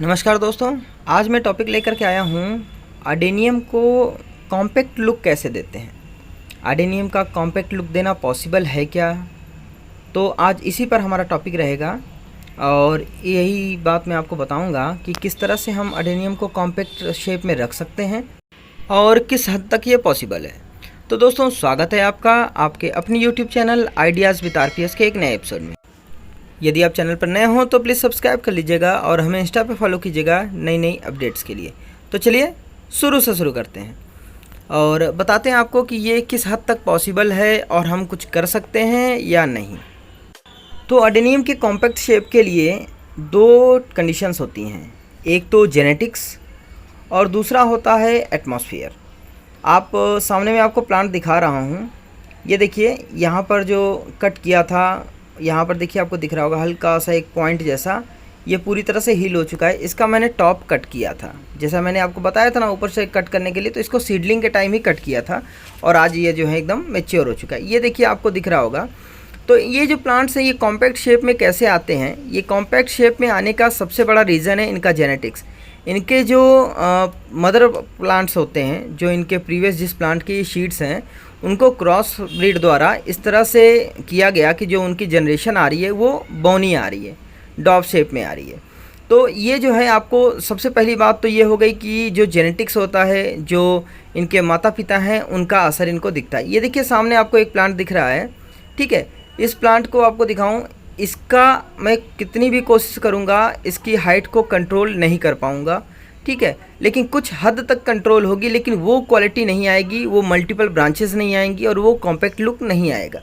नमस्कार दोस्तों। आज मैं टॉपिक लेकर के आया हूँ अडेनियम को कॉम्पैक्ट लुक कैसे देते हैं। अडेनियम का कॉम्पैक्ट लुक देना पॉसिबल है क्या? तो आज इसी पर हमारा टॉपिक रहेगा और यही बात मैं आपको बताऊंगा कि किस तरह से हम अडेनियम को कॉम्पैक्ट शेप में रख सकते हैं और किस हद तक ये पॉसिबल है। तो दोस्तों, स्वागत है आपका आपके अपने YouTube channel ideas with RPS के एक नए एपिसोड में। यदि आप चैनल पर नए हों तो प्लीज़ सब्सक्राइब कर लीजिएगा और हमें इंस्टा पे फॉलो कीजिएगा नई नई अपडेट्स के लिए। तो चलिए शुरू करते हैं और बताते हैं आपको कि ये किस हद तक पॉसिबल है और हम कुछ कर सकते हैं या नहीं। तो अडेनियम के कॉम्पैक्ट शेप के लिए दो कंडीशंस होती हैं, एक तो जेनेटिक्स और दूसरा होता है एटमॉस्फेयर। आप सामने में आपको प्लांट दिखा रहा हूँ, ये देखिए यहाँ पर जो कट किया था, यहाँ पर देखिए आपको दिख रहा होगा हल्का सा एक पॉइंट जैसा, ये पूरी तरह से हील हो चुका है। इसका मैंने टॉप कट किया था, जैसा मैंने आपको बताया था ना ऊपर से कट करने के लिए, तो इसको सीडलिंग के टाइम ही कट किया था और आज ये जो है एकदम मैच्योर हो चुका है। ये देखिए आपको दिख रहा होगा। तो ये जो प्लांट्स हैं ये कॉम्पैक्ट शेप में कैसे आते हैं? ये कॉम्पैक्ट शेप में आने का सबसे बड़ा रीज़न है इनका जेनेटिक्स। इनके जो मदर प्लांट्स होते हैं, जो इनके प्रीवियस जिस प्लांट की शीड्स हैं, उनको क्रॉस ब्रीड द्वारा इस तरह से किया गया कि जो उनकी जनरेशन आ रही है वो बोनी आ रही है, डॉब शेप में आ रही है। तो ये जो है आपको सबसे पहली बात तो ये हो गई कि जो जेनेटिक्स होता है, जो इनके माता पिता हैं, उनका असर इनको दिखता है। ये देखिए सामने आपको एक प्लांट दिख रहा है, ठीक है। इस प्लांट को आपको दिखाऊं, इसका मैं कितनी भी कोशिश करूंगा इसकी हाइट को कंट्रोल नहीं कर पाऊंगा, ठीक है। लेकिन कुछ हद तक कंट्रोल होगी, लेकिन वो क्वालिटी नहीं आएगी, वो मल्टीपल ब्रांचेस नहीं आएंगी और वो कॉम्पैक्ट लुक नहीं आएगा।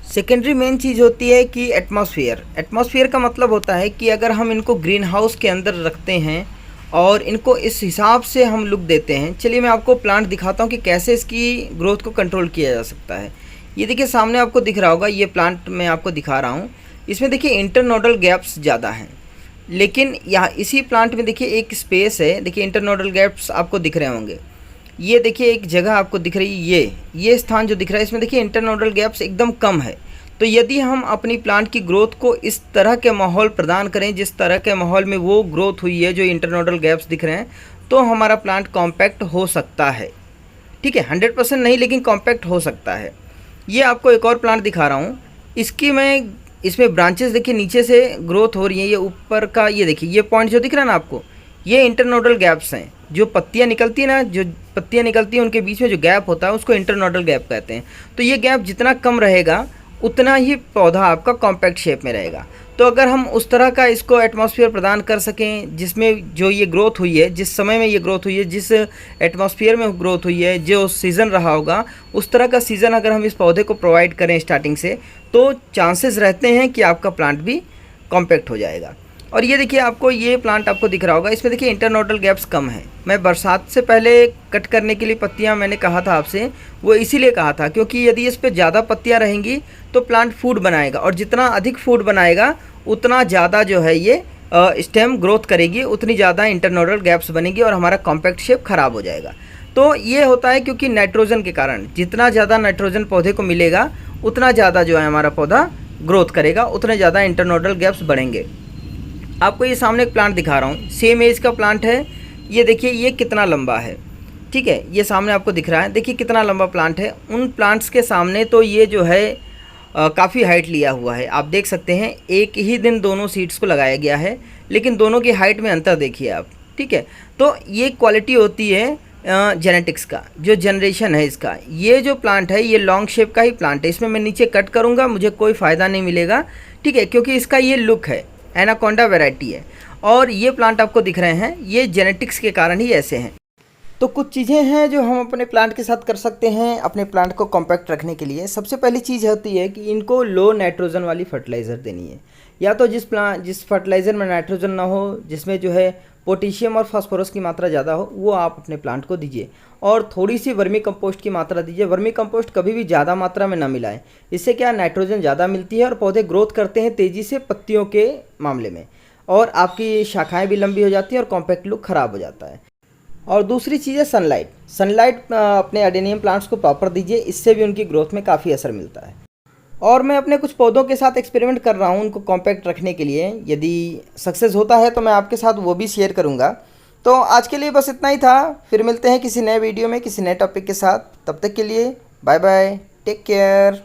सेकेंडरी मेन चीज़ होती है कि एटमॉस्फेयर। एटमॉस्फेयर का मतलब होता है कि अगर हम इनको ग्रीन हाउस के अंदर रखते हैं और इनको इस हिसाब से हम लुक देते हैं। चलिए मैं आपको प्लांट दिखाता हूँ कि कैसे इसकी ग्रोथ को कंट्रोल किया जा सकता है। ये देखिए सामने आपको दिख रहा होगा, ये प्लांट मैं आपको दिखा रहा हूँ। इसमें देखिए इंटरनोडल गैप्स ज़्यादा हैं, लेकिन यहाँ इसी प्लांट में देखिए एक स्पेस है, देखिए इंटरनोडल गैप्स आपको दिख रहे होंगे। ये देखिए एक जगह आपको दिख रही है, ये स्थान जो दिख रहा है इसमें देखिए इंटरनोडल गैप्स एकदम कम है। तो यदि हम अपनी प्लांट की ग्रोथ को इस तरह के माहौल प्रदान करें जिस तरह के माहौल में वो ग्रोथ हुई है, जो इंटरनोडल गैप्स दिख रहे हैं, तो हमारा प्लांट कॉम्पैक्ट हो सकता है, ठीक है। 100% नहीं, लेकिन कॉम्पैक्ट हो सकता है। ये आपको एक और प्लांट दिखा रहा हूँ, इसमें ब्रांचेस देखिए नीचे से ग्रोथ हो रही है। ये ऊपर का ये देखिए, ये पॉइंट जो दिख रहा है ना आपको, ये इंटरनोडल गैप्स हैं। जो पत्तियां निकलती है ना, जो पत्तियां निकलती हैं उनके बीच में जो गैप होता है उसको इंटरनोडल गैप कहते हैं। तो ये गैप जितना कम रहेगा उतना ही पौधा आपका कॉम्पैक्ट शेप में रहेगा। तो अगर हम उस तरह का इसको एटमॉस्फेयर प्रदान कर सकें जिसमें जो ये ग्रोथ हुई है, जिस समय में ये ग्रोथ हुई है, जिस एटमॉस्फेयर में ग्रोथ हुई है, जो सीज़न रहा होगा, उस तरह का सीज़न अगर हम इस पौधे को प्रोवाइड करें स्टार्टिंग से, तो चांसेस रहते हैं कि आपका प्लांट भी कॉम्पैक्ट हो जाएगा। और ये देखिए आपको ये प्लांट आपको दिख रहा होगा, इसमें देखिए इंटरनोडल गैप्स कम है। मैं बरसात से पहले कट करने के लिए पत्तियां मैंने कहा था आपसे, वो इसीलिए कहा था क्योंकि यदि इस पर ज़्यादा पत्तियां रहेंगी तो प्लांट फूड बनाएगा, और जितना अधिक फूड बनाएगा उतना ज़्यादा जो है ये स्टेम ग्रोथ करेगी, उतनी ज़्यादा इंटरनोडल गैप्स बनेगी और हमारा कॉम्पैक्ट शेप ख़राब हो जाएगा। तो ये होता है क्योंकि नाइट्रोजन के कारण, जितना ज़्यादा नाइट्रोजन पौधे को मिलेगा उतना ज़्यादा जो है हमारा पौधा ग्रोथ करेगा, उतने ज़्यादा इंटरनोडल गैप्स बढ़ेंगे। आपको ये सामने एक प्लांट दिखा रहा हूँ, सेम एज का प्लांट है। ये देखिए ये कितना लंबा है, ठीक है। ये सामने आपको दिख रहा है, देखिए कितना लंबा प्लांट है। उन प्लांट्स के सामने तो ये जो है काफ़ी हाइट लिया हुआ है। आप देख सकते हैं एक ही दिन दोनों सीड्स को लगाया गया है, लेकिन दोनों की हाइट में अंतर देखिए आप, ठीक है। तो ये क्वालिटी होती है जेनेटिक्स का, जो जनरेशन है इसका। ये जो प्लांट है ये लॉन्ग शेप का ही प्लांट है, इसमें मैं नीचे कट करूँगा मुझे कोई फ़ायदा नहीं मिलेगा, ठीक है, क्योंकि इसका ये लुक है, एनाकोंडा वैरायटी है। और ये प्लांट आपको दिख रहे हैं, ये जेनेटिक्स के कारण ही ऐसे हैं। तो कुछ चीज़ें हैं जो हम अपने प्लांट के साथ कर सकते हैं अपने प्लांट को कॉम्पैक्ट रखने के लिए। सबसे पहली चीज़ होती है कि इनको लो नाइट्रोजन वाली फर्टिलाइज़र देनी है, या तो जिस फर्टिलाइज़र में नाइट्रोजन ना हो, जिसमें जो है पोटेशियम और फास्फोरस की मात्रा ज़्यादा हो, वो आप अपने प्लांट को दीजिए। और थोड़ी सी वर्मी कंपोस्ट की मात्रा दीजिए। वर्मी कंपोस्ट कभी भी ज़्यादा मात्रा में ना मिलाएं, इससे क्या नाइट्रोजन ज़्यादा मिलती है और पौधे ग्रोथ करते हैं तेज़ी से पत्तियों के मामले में, और आपकी शाखाएँ भी लंबी हो जाती हैं और कॉम्पैक्ट लुक ख़राब हो जाता है। और दूसरी चीज़ है सनलाइट अपने एडेनियम प्लांट्स को प्रॉपर दीजिए, इससे भी उनकी ग्रोथ में काफ़ी असर मिलता है। और मैं अपने कुछ पौधों के साथ एक्सपेरिमेंट कर रहा हूँ उनको कॉम्पैक्ट रखने के लिए। यदि सक्सेस होता है तो मैं आपके साथ वो भी शेयर करूँगा। तो आज के लिए बस इतना ही था। फिर मिलते हैं किसी नए वीडियो में किसी नए टॉपिक के साथ। तब तक के लिए बाय बाय, टेक केयर।